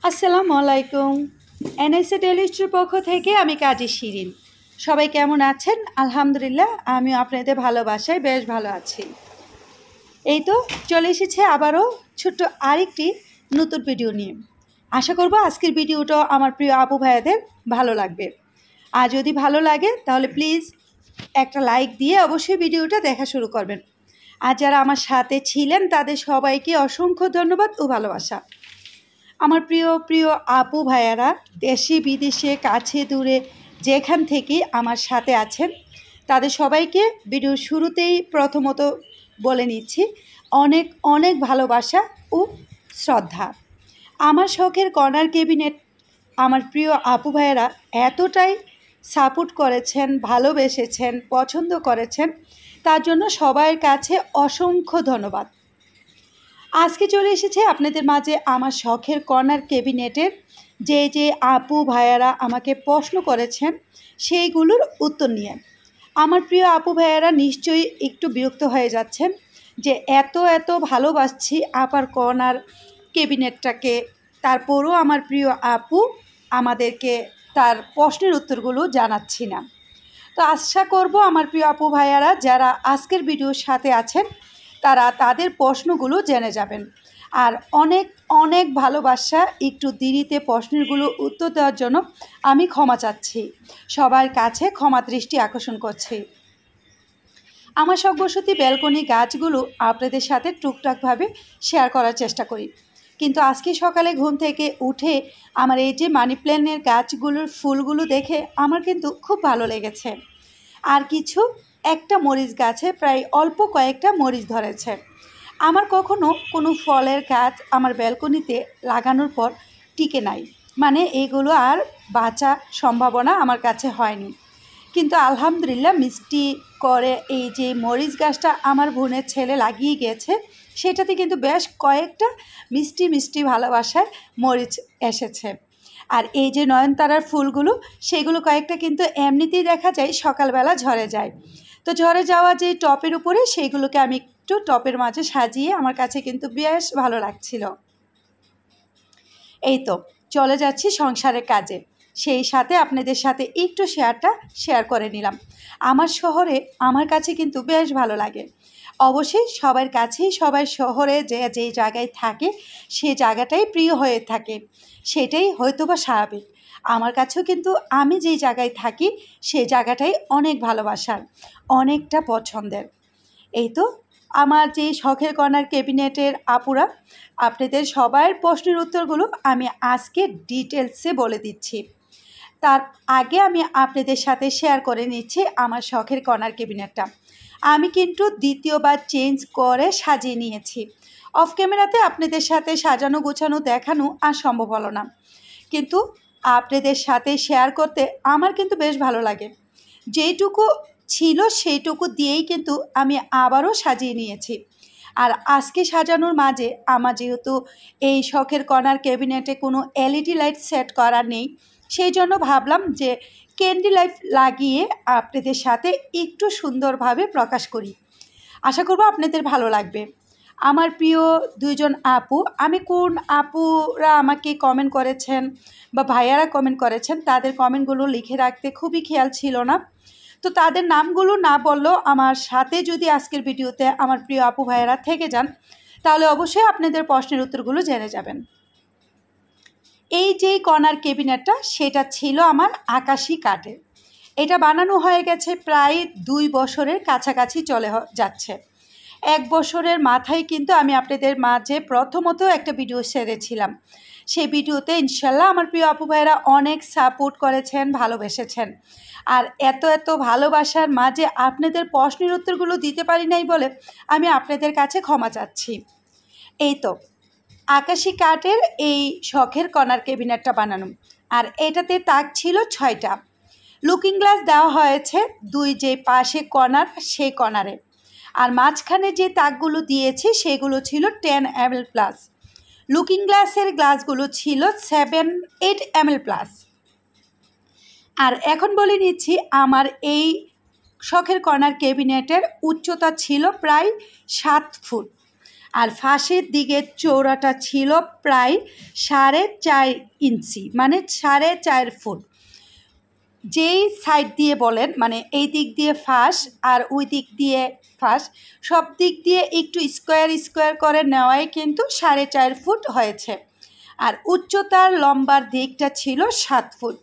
আসসালামু আলাইকুম। এনএসএ টেলিস্ট্রির পক্ষ থেকে আমি কাজী শিরিন। সবাই কেমন আছেন? আলহামদুলিল্লাহ, আমিও আপনাদের ভালোবাসায় বেশ ভালো আছি। এই তো চলে এসেছে আবারও ছোট্ট আরেকটি নতুন ভিডিও নিয়ে। আশা করব আজকের ভিডিওটা আমার প্রিয় আপু ভাইয়াদের ভালো লাগবে। আর যদি ভালো লাগে তাহলে প্লিজ একটা লাইক দিয়ে অবশ্যই ভিডিওটা দেখা শুরু করবেন। আর যারা আমার সাথে ছিলেন তাদের সবাইকে অসংখ্য ধন্যবাদ ও ভালোবাসা। আমার প্রিয় প্রিয় আপু ভাইয়ারা দেশে বিদেশে কাছে দূরে যেখান থেকে আমার সাথে আছেন তাদের সবাইকে ভিডিওর শুরুতেই প্রথমত বলে নিচ্ছি অনেক অনেক ভালোবাসা ও শ্রদ্ধা। আমার শখের কর্নার ক্যাবিনেট আমার প্রিয় আপু ভাইয়েরা এতটাই সাপোর্ট করেছেন, ভালোবেসেছেন, পছন্দ করেছেন, তার জন্য সবার কাছে অসংখ্য ধন্যবাদ। আজকে চলে এসেছে আপনাদের মাঝে আমার শখের কর্নার ক্যাবিনেটের যে আপু ভাইয়ারা আমাকে প্রশ্ন করেছেন সেইগুলোর উত্তর নিয়ে। আমার প্রিয় আপু ভাইয়ারা নিশ্চয়ই একটু বিরক্ত হয়ে যাচ্ছেন যে এত ভালোবাসছি আপার কর্নার ক্যাবিনেটটাকে, তারপরও আমার প্রিয় আপু আমাদেরকে তার প্রশ্নের উত্তরগুলো জানাচ্ছি না। তো আশা করব আমার প্রিয় আপু ভাইয়ারা যারা আজকের ভিডিওর সাথে আছেন তারা তাদের প্রশ্নগুলো জেনে যাবেন। আর অনেক অনেক ভালোবাসা, একটু দেরিতে প্রশ্নগুলো উত্তর দেওয়ার জন্য আমি ক্ষমা চাচ্ছি, সবার কাছে ক্ষমা দৃষ্টি আকর্ষণ করছি। আমার শখ বসতি ব্যালকনি গাছগুলো আপনাদের সাথে টুকটাকভাবে শেয়ার করার চেষ্টা করি, কিন্তু আজকে সকালে ঘুম থেকে উঠে আমার এই যে মানি প্ল্যান্টের গাছগুলোর ফুলগুলো দেখে আমার কিন্তু খুব ভালো লেগেছে। আর একটা মরিচ গাছে প্রায় অল্প কয়েকটা মরিচ ধরেছে। আমার কখনো কোনো ফলের গাছ আমার ব্যালকনিতে লাগানোর পর টিকে নাই, মানে এগুলো আর বাঁচা সম্ভাবনা আমার কাছে হয়নি। কিন্তু আলহামদুলিল্লাহ মিষ্টি করে এই যে মরিচ গাছটা আমার বোনের ছেলে লাগিয়ে গেছে, সেটাতে কিন্তু বেশ কয়েকটা মিষ্টি মিষ্টি ভালোবাসায় মরিচ এসেছে। আর এই যে নয়নতারার ফুলগুলো, সেগুলো কয়েকটা কিন্তু এমনিতেই দেখা যায় সকালবেলা ঝরে যায়। তো ঝরে যাওয়া যে টপের উপরে সেইগুলোকে আমি একটু টপের মাঝে সাজিয়ে আমার কাছে কিন্তু বেশ ভালো লাগছিল। এই তো চলে যাচ্ছি সংসারের কাজে, সেই সাথে আপনাদের সাথে একটু শেয়ার করে নিলাম। আমার শহরে আমার কাছে কিন্তু বেশ ভালো লাগে। অবশ্যই সবার কাছেই সবার শহরে যেই জায়গায় থাকে সে জায়গাটাই প্রিয় হয়ে থাকে, সেটাই হয়তোবা স্বাভাবিক। আমার কাছেও কিন্তু আমি যেই জায়গায় থাকি সেই জায়গাটাই অনেক ভালোবাসার, অনেকটা পছন্দের। এই তো আমার যে শখের কর্নার ক্যাবিনেটের আপুরা, আপনাদের সবার প্রশ্নের উত্তরগুলো আমি আজকে ডিটেলসে বলে দিচ্ছি। তার আগে আমি আপনাদের সাথে শেয়ার করে নিচ্ছি আমার শখের কর্নার ক্যাবিনেটটা। আমি কিন্তু দ্বিতীয়বার চেঞ্জ করে সাজিয়ে নিয়েছি। অফ ক্যামেরাতে আপনাদের সাথে সাজানো গোছানো দেখানো আর সম্ভব হলো না, কিন্তু আপনাদের সাথে শেয়ার করতে আমার কিন্তু বেশ ভালো লাগে। যেইটুকু ছিল সেইটুকু দিয়েই কিন্তু আমি আবারও সাজিয়ে নিয়েছি। আর আজকে সাজানোর মাঝে আমার যেহেতু এই শখের কর্নার ক্যাবিনেটে কোনো এলইডি লাইট সেট করা নেই, সেই জন্য ভাবলাম যে ক্যান্ডি লাইট লাগিয়ে আপনাদের সাথে একটু সুন্দরভাবে প্রকাশ করি। আশা করব আপনাদের ভালো লাগবে। আমার প্রিয় দুইজন আপু, আমি কোন আপুরা আমাকে কমেন্ট করেছেন বা ভাইয়ারা কমেন্ট করেছেন তাদের কমেন্টগুলো লিখে রাখতে খুবই খেয়াল ছিল না, তো তাদের নামগুলো না বললেও আমার সাথে যদি আজকের ভিডিওতে আমার প্রিয় আপু ভাইয়ারা থেকে যান তাহলে অবশ্যই আপনাদের প্রশ্নের উত্তরগুলো জেনে যাবেন। এই যে কর্নার ক্যাবিনেটটা সেটা ছিল আমার আকাশি কাঠের। এটা বানানো হয়ে গেছে প্রায় 2 বছরের কাছাকাছি চলে যাচ্ছে। 1 বছরের মাথায় কিন্তু আমি আপনাদের মাঝে প্রথমত একটা ভিডিও ছেড়েছিলাম। সেই ভিডিওতে ইনশাল্লাহ আমার প্রিয় আপু ভাইয়েরা অনেক সাপোর্ট করেছেন, ভালোবেসেছেন। আর এত ভালোবাসার মাঝে আপনাদের প্রশ্নের উত্তরগুলো দিতে পারি নাই বলে আমি আপনাদের কাছে ক্ষমা চাচ্ছি। এই তো আকাশি কাঠের এই শখের কর্নার ক্যাবিনেটটা বানানো, আর এটাতে তাক ছিল 6টা। লুকিং গ্লাস দেওয়া হয়েছে 2 যে পাশে কর্নার সেই কর্নারে, আর মাঝখানে যে তাকগুলো দিয়েছি সেগুলো ছিল 10 ml প্লাস। লুকিং গ্লাসের গ্লাসগুলো ছিল 7-8 ml প্লাস। আর এখন বলে নিচ্ছি আমার এই শখের কর্নার ক্যাবিনেটের উচ্চতা ছিল প্রায় 7 ফুট। আর ফাঁসের দিকের চওড়াটা ছিল প্রায় 4.5 ইঞ্চি, মানে 4.5 ফুট। যেই সাইড দিয়ে বলেন, মানে এই দিক দিয়ে ফাঁস আর ওই দিক দিয়ে ফাঁস, সব দিক দিয়ে একটু স্কোয়ার স্কোয়ার করে নেওয়াই কিন্তু 4.5 ফুট হয়েছে। আর উচ্চতার লম্বার দিকটা ছিল 7 ফুট।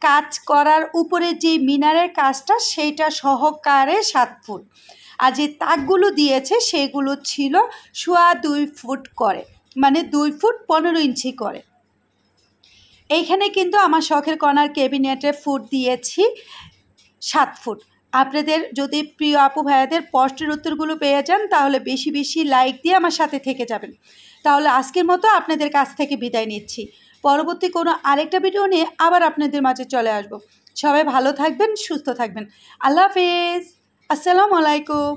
কাজ করার উপরে যে মিনারের কাজটা সেইটা সহকারে 7 ফুট। আর যে তাকগুলো দিয়েছে সেগুলো ছিল 2.25 ফুট করে, মানে 2 ফুট 15 ইঞ্চি করে। এইখানে কিন্তু আমার শখের কর্নার ক্যাবিনেটের ফুট দিয়েছি 7 ফুট। আপনাদের যদি প্রিয় আপু ভাইয়াদের প্রশ্নের উত্তরগুলো পেয়ে যান তাহলে বেশি বেশি লাইক দিয়ে আমার সাথে থেকে যাবেন। তাহলে আজকের মতো আপনাদের কাছ থেকে বিদায় নিচ্ছি। পরবর্তী কোনো আরেকটা ভিডিও নিয়ে আবার আপনাদের মাঝে চলে আসব। সবাই ভালো থাকবেন, সুস্থ থাকবেন। আল্লাহ হাফেজ, আসসালামু আলাইকুম।